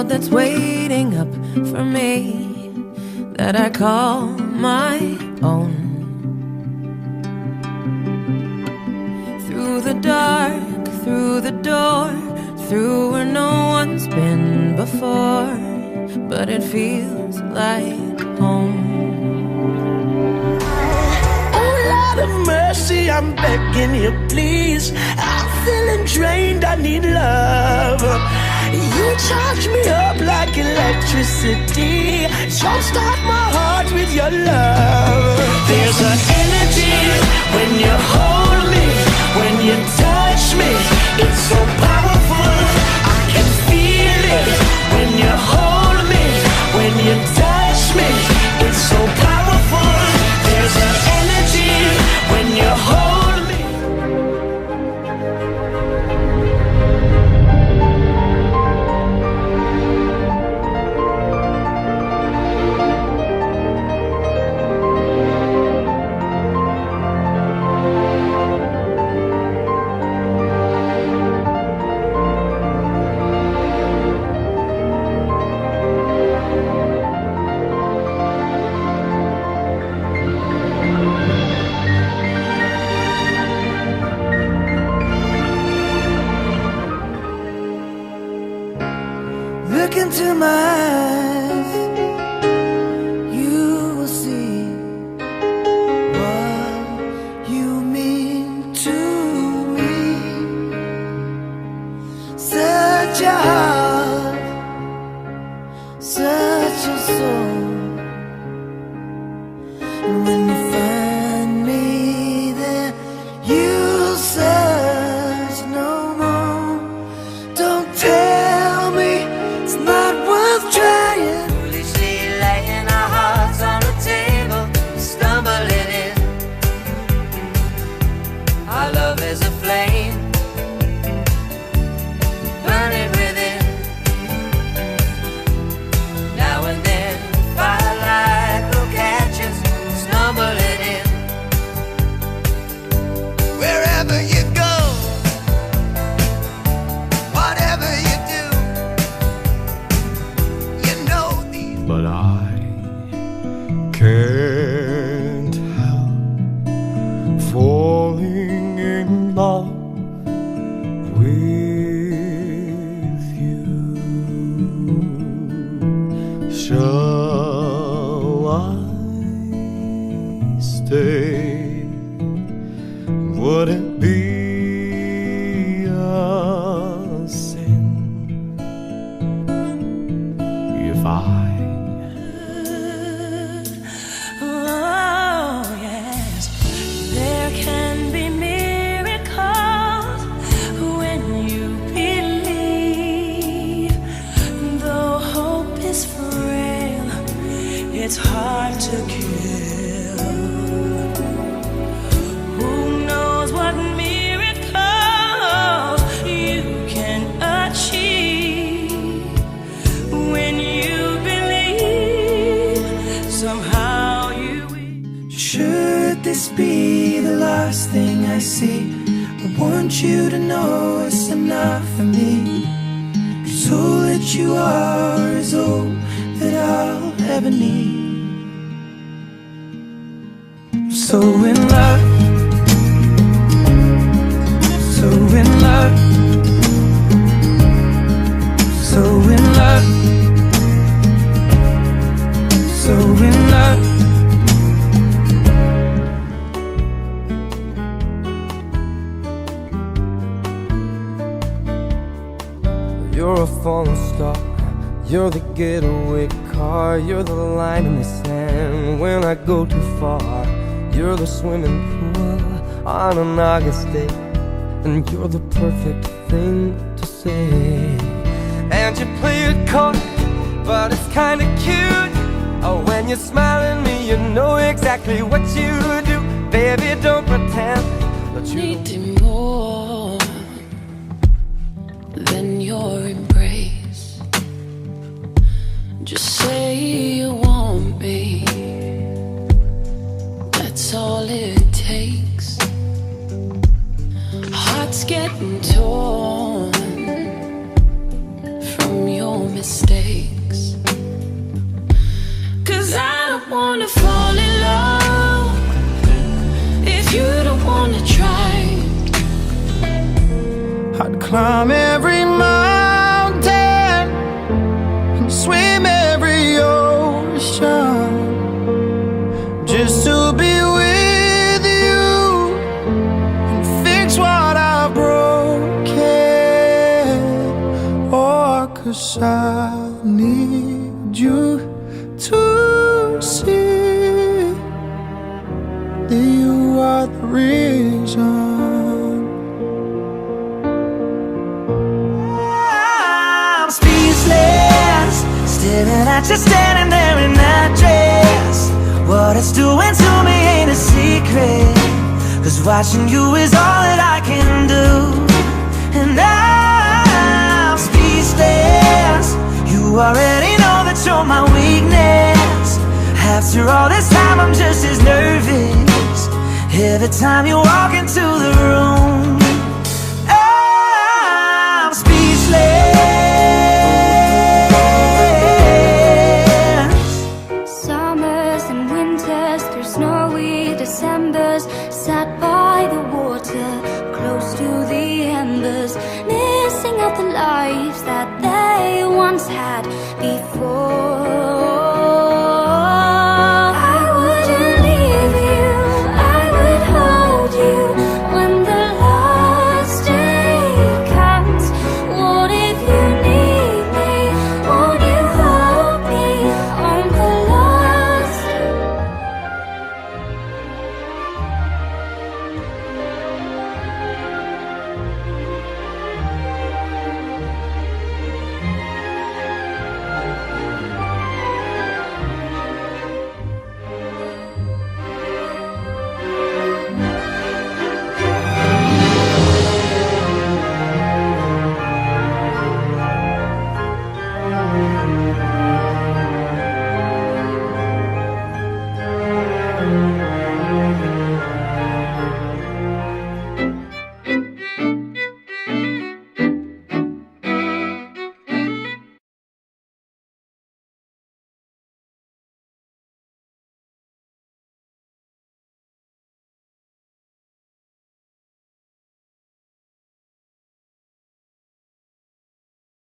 world that's waiting up for me, that I call my own. Through the dark, through the door, through where no one's been before, but it feels like home. Oh Lord of mercy, I'm begging you please, I'm feeling drained, I need love. You charge me up like electricity, jumpstart my heart with your love. There's an energy when you hold me, when you touch me, it's so powerful, I can feel it. When you hold me, when you touch me, it's so powerful. There's an energy when you hold me. Look into my eyes, you will see what you mean to me. Such a heart, such a soul. And when you find me there, you'll search no more. Don't tell me it's not worth trying. Foolishly laying our hearts on the table, stumbling in. Our love is a flame, burning within. Now and then, firelight will catch us, stumbling in. Wherever you go, whatever you do, you know these. But I can't help falling in love with you. Shall I stay? Would it be a sin if I Oh, yes. There can be miracles when you believe. Though hope is frail, it's hard to kill. Who knows what miracles you can achieve when you believe. Somehow you will. Should this be the last thing I see, I want you to know it's enough for me. 'Cause all that you are is all that I'll ever need. So in love, so in love, so in love, so in love. You're a falling star, you're the getaway car, you're the line in the sand when I go too far. You're the swimming pool on an August day, and you're the perfect thing to say. And you play it cold, but it's kinda cute. Oh, when you smile at me, you know exactly what you do. Baby, don't pretend that you Needing more than your embrace. Just say you want me, that's all it takes. Hearts getting torn from your mistakes. wanna fall in love if you don't wanna try. I'd climb every mountain and swim every ocean just to be with you and fix what I've broken. Oh, 'cause I need you to see that you are the reason. I'm speechless, staring at you standing there in that dress. What it's doing to me ain't a secret, 'cause watching you is all that I can do. And I'm speechless, you already know that you're my weakness. After all this time I'm just as nervous every time you walk into the room. I'm speechless. Summers and winters through snowy Decembers, sat by the water, close to the embers, missing out the lives that they once had before